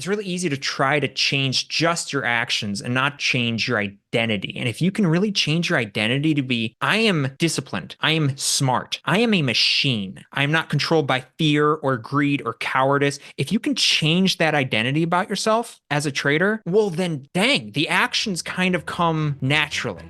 it's really easy to try to change just your actions and not change your identity. And if you can really change your identity to be, I am disciplined, I am smart, I am a machine, I am not controlled by fear or greed or cowardice. If you can change that identity about yourself as a trader, well, then dang, the actions kind of come naturally.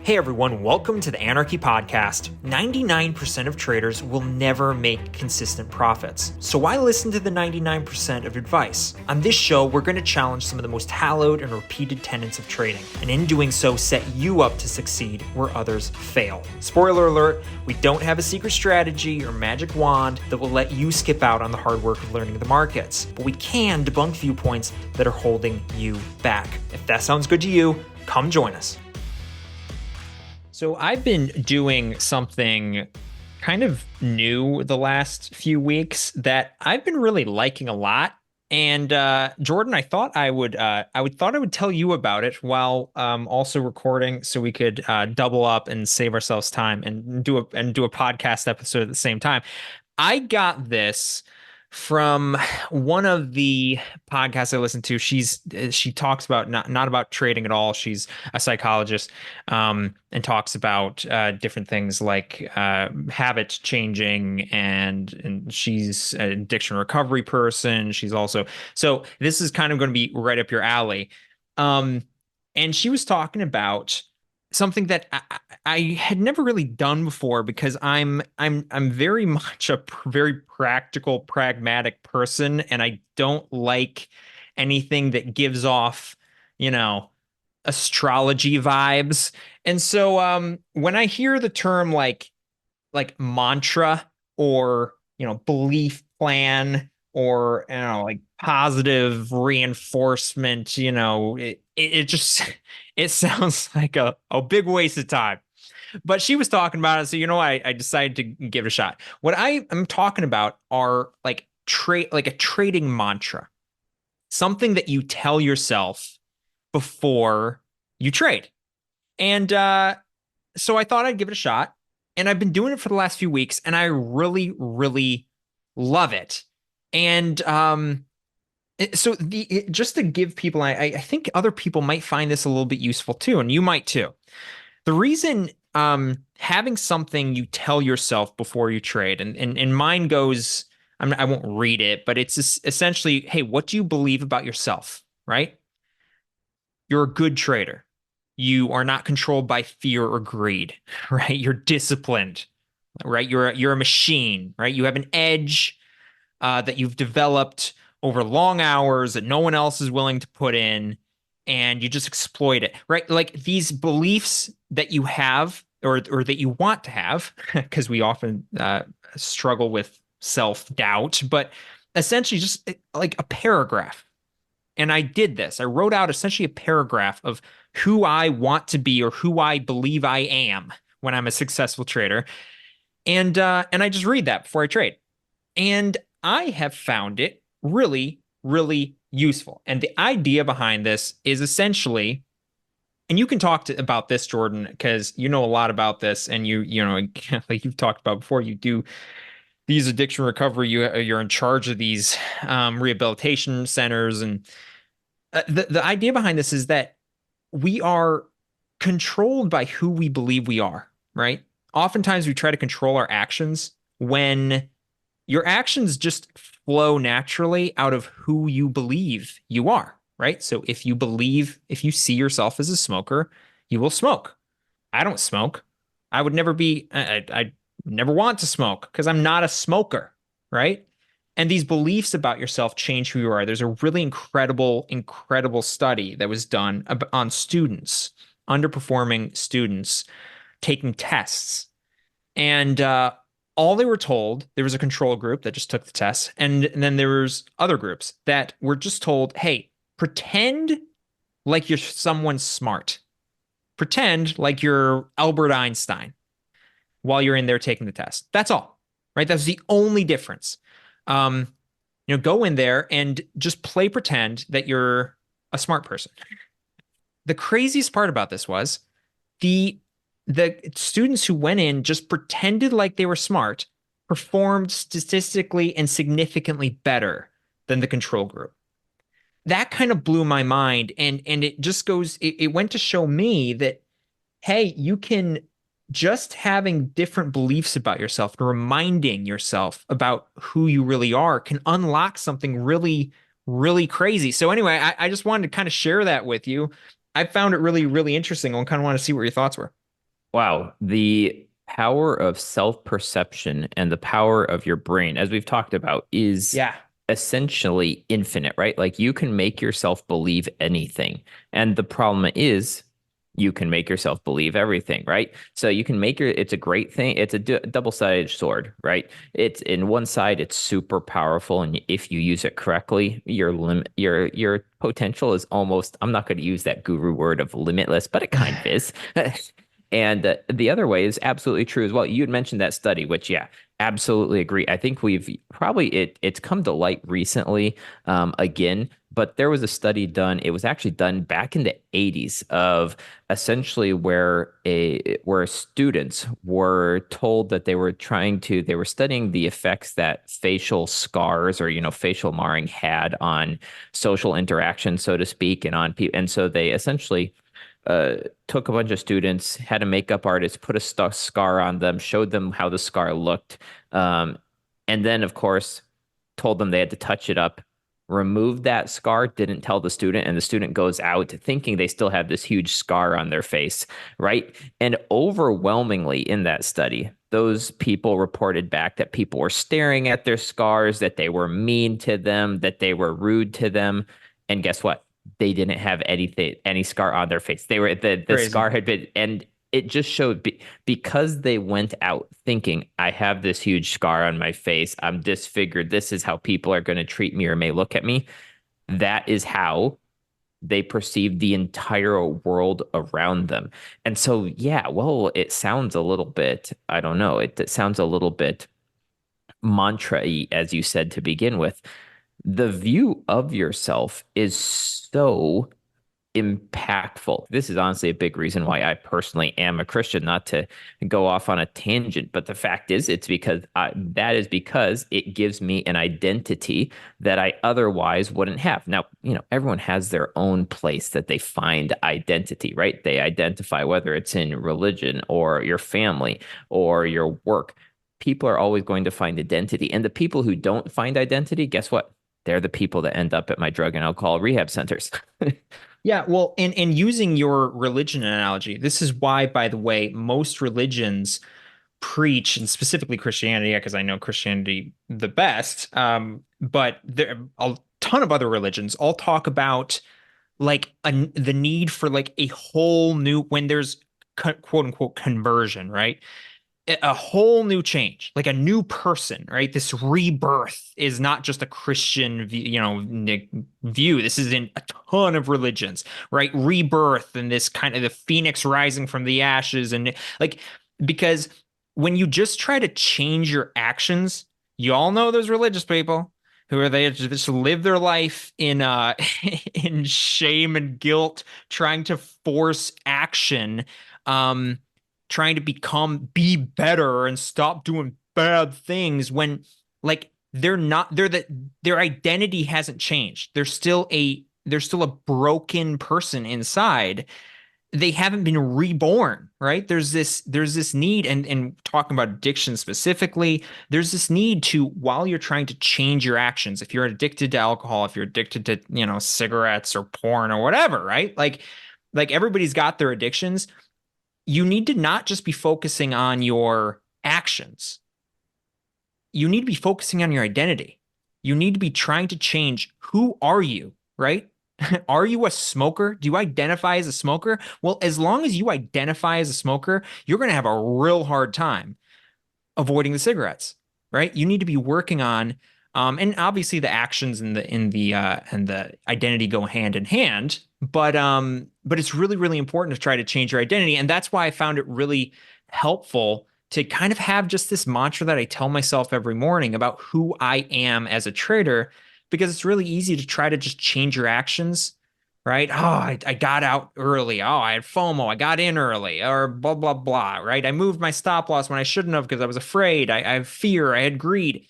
Hey everyone, welcome to the Anarchy Podcast. 99% of traders will never make consistent profits. So why listen to the 99% of advice? On this show, we're going to challenge some of the most hallowed and repeated tenets of trading, and in doing so, set you up to succeed where others fail. Spoiler alert, we don't have a secret strategy or magic wand that will let you skip out on the hard work of learning the markets, but we can debunk viewpoints that are holding you back. If that sounds good to you, come join us. So I've been doing something kind of new the last few weeks that I've been really liking a lot. And Jordan, I thought I would tell you about it while also recording, so we could double up and save ourselves time and do a podcast episode at the same time. I got this from one of the podcasts I listen to. She talks about not about trading at all. She's a psychologist, and talks about different things like habit changing, and she's an addiction recovery person. She's also, so this is kind of going to be right up your alley. And she was talking about something that I had never really done before, because I'm very much a very practical, pragmatic person, and I don't like anything that gives off, astrology vibes. And so when I hear the term like mantra, or belief plan, or like positive reinforcement, it just it sounds like a big waste of time. But she was talking about it, so I decided to give it a shot. What I am talking about are like a trading mantra, something that you tell yourself before you trade. And so I thought I'd give it a shot, and I've been doing it for the last few weeks, and I really, really love it. And so just to give people, I think other people might find this a little bit useful too, and you might too. The reason having something you tell yourself before you trade, and mine goes, I won't read it, but it's essentially, hey, what do you believe about yourself, right? You're a good trader. You are not controlled by fear or greed, right? You're disciplined, right? You're a machine, right? You have an edge that you've developed over long hours that no one else is willing to put in, and you just exploit it, right? Like these beliefs that you have, or that you want to have, because we often struggle with self-doubt, but essentially just like a paragraph. And I did this. I wrote out essentially a paragraph of who I want to be, or who I believe I am when I'm a successful trader. And I just read that before I trade. And I have found it really, really useful. And the idea behind this is essentially, and you can talk about this, Jordan, because you know a lot about this, and like you've talked about before, you do these addiction recovery, you're in charge of these rehabilitation centers, and the idea behind this is that we are controlled by who we believe we are, right? Oftentimes we try to control our actions when your actions just flow naturally out of who you believe you are, right? So if you see yourself as a smoker, you will smoke. I don't smoke. I would never be, I never want to smoke because I'm not a smoker, right? And these beliefs about yourself change who you are. There's a really incredible, incredible study that was done on students, underperforming students taking tests. And all they were told, there was a control group that just took the tests, and then there was other groups that were just told, hey, pretend like you're someone smart. Pretend like you're Albert Einstein while you're in there taking the test. That's all, right? That's the only difference. Go in there and just play pretend that you're a smart person. The craziest part about this was the students who went in just pretended like they were smart performed statistically and significantly better than the control group. that kind of blew my mind. And it just goes, it went to show me that, hey, you can just having different beliefs about yourself and reminding yourself about who you really are can unlock something really, really crazy. So anyway, I just wanted to kind of share that with you. I found it really, really interesting. I kind of want to see what your thoughts were. Wow, the power of self-perception and the power of your brain, as we've talked about, is Yeah, essentially infinite, right? Like you can make yourself believe anything. And the problem is you can make yourself believe everything, right? So you can make it's a great thing. It's a double-sided sword, right? It's in one side, it's super powerful. And if you use it correctly, your potential is almost, I'm not going to use that guru word of limitless, but it kind of is. And the other way is absolutely true as well. You had mentioned that study, which, yeah, absolutely agree. I think we've probably it's come to light recently, again, but there was a study done. It was actually done back in the 80s of essentially where students were told that they were studying the effects that facial scars or facial marring had on social interaction, so to speak, and on people. And so they essentially uh, took a bunch of students, had a makeup artist put a scar on them, showed them how the scar looked, and then, of course, told them they had to touch it up, removed that scar, didn't tell the student, and the student goes out thinking they still have this huge scar on their face, right? And overwhelmingly in that study, those people reported back that people were staring at their scars, that they were mean to them, that they were rude to them. And guess what? They didn't have any scar on their face. They were the crazy. scar had been, and it just showed because they went out thinking, I have this huge scar on my face. I'm disfigured. This is how people are going to treat me or may look at me. That is how they perceive the entire world around them. And so, yeah, well, it sounds a little bit, I don't know, it sounds a little bit mantra-y, as you said to begin with. The view of yourself is so impactful. This is honestly a big reason why I personally am a Christian, not to go off on a tangent, but the fact is that is because it gives me an identity that I otherwise wouldn't have. Now, everyone has their own place that they find identity, right? They identify whether it's in religion or your family or your work. People are always going to find identity. And the people who don't find identity, guess what? They're the people that end up at my drug and alcohol rehab centers. Yeah, well, and using your religion analogy, this is why, by the way, most religions preach, and specifically Christianity, because I know Christianity the best, but there a ton of other religions all talk about like the need for like a whole new when there's quote unquote conversion, right? A whole new change, like a new person, right? This rebirth is not just a Christian, view. This is in a ton of religions, right? Rebirth and this kind of the phoenix rising from the ashes, and like because when you just try to change your actions, you all know those religious people who are they just live their life in in shame and guilt, trying to force action. Um, Trying to be better and stop doing bad things when like they're not their identity hasn't changed. They're still a broken person inside. They haven't been reborn, right? There's this need, and talking about addiction specifically, there's this need to, while you're trying to change your actions, if you're addicted to alcohol, if you're addicted to, cigarettes or porn or whatever, right? Like everybody's got their addictions. You need to not just be focusing on your actions. You need to be focusing on your identity. You need to be trying to change who are you, right? Are you a smoker? Do you identify as a smoker? Well, as long as you identify as a smoker, you're going to have a real hard time avoiding the cigarettes, right? You need to be working on, and obviously the actions and the identity go hand in hand, but it's really really important to try to change your identity, and that's why I found it really helpful to kind of have just this mantra that I tell myself every morning about who I am as a trader, because it's really easy to try to just change your actions, right? Oh, I got out early. Oh, I had FOMO. I got in early, or blah, blah, blah, right? I moved my stop loss when I shouldn't have because I was afraid. I have fear. I had greed.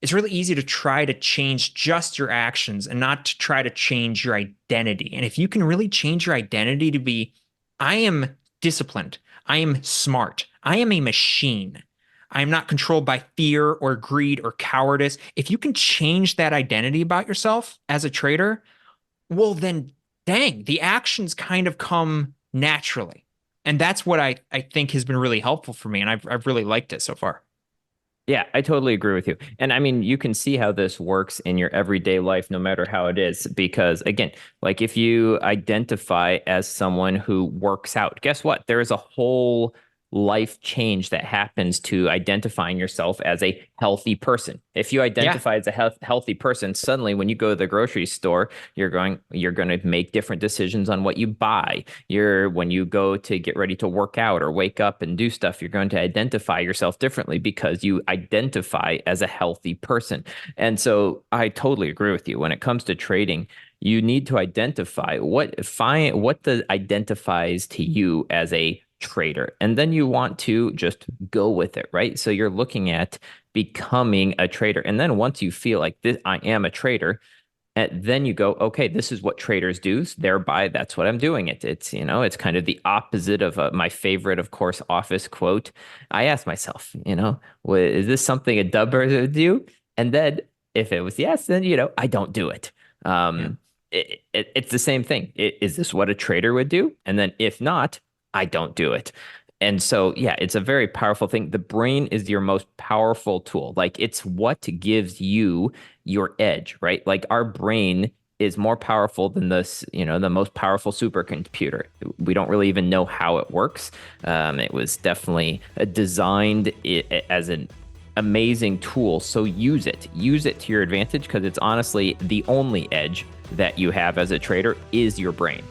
it's really easy to try to change just your actions and not to try to change your identity. And if you can really change your identity to be, I am disciplined, I am smart, I am a machine. I am not controlled by fear or greed or cowardice. If you can change that identity about yourself as a trader, well, then dang, the actions kind of come naturally. And that's what I think has been really helpful for me. And I've really liked it so far. Yeah, I totally agree with you. And I mean, you can see how this works in your everyday life, no matter how it is. Because again, like if you identify as someone who works out, guess what? There is a whole life change that happens to identifying yourself as a healthy person. If you Yeah. identify as a healthy person, suddenly when you go to the grocery store, you're going to make different decisions on what you buy. When you go to get ready to work out or wake up and do stuff, you're going to identify yourself differently because you identify as a healthy person. And so I totally agree with you. When it comes to trading, you need to identify what the identifies to you as a trader. And then you want to just go with it, right? So you're looking at becoming a trader. And then once you feel like this, I am a trader, and then you go, okay, this is what traders do. Thereby, that's what I'm doing. It's kind of the opposite of my favorite, of course, office quote. I asked myself, is this something a dubber would do? And then if it was yes, then, I don't do it. Yeah. It's the same thing. Is this what a trader would do? And then if not, I don't do it. And so, yeah, it's a very powerful thing. The brain is your most powerful tool. Like it's what gives you your edge, right? Like our brain is more powerful than the most powerful supercomputer. We don't really even know how it works. It was definitely designed as an amazing tool. So use it. Use it to your advantage because it's honestly the only edge that you have as a trader is your brain.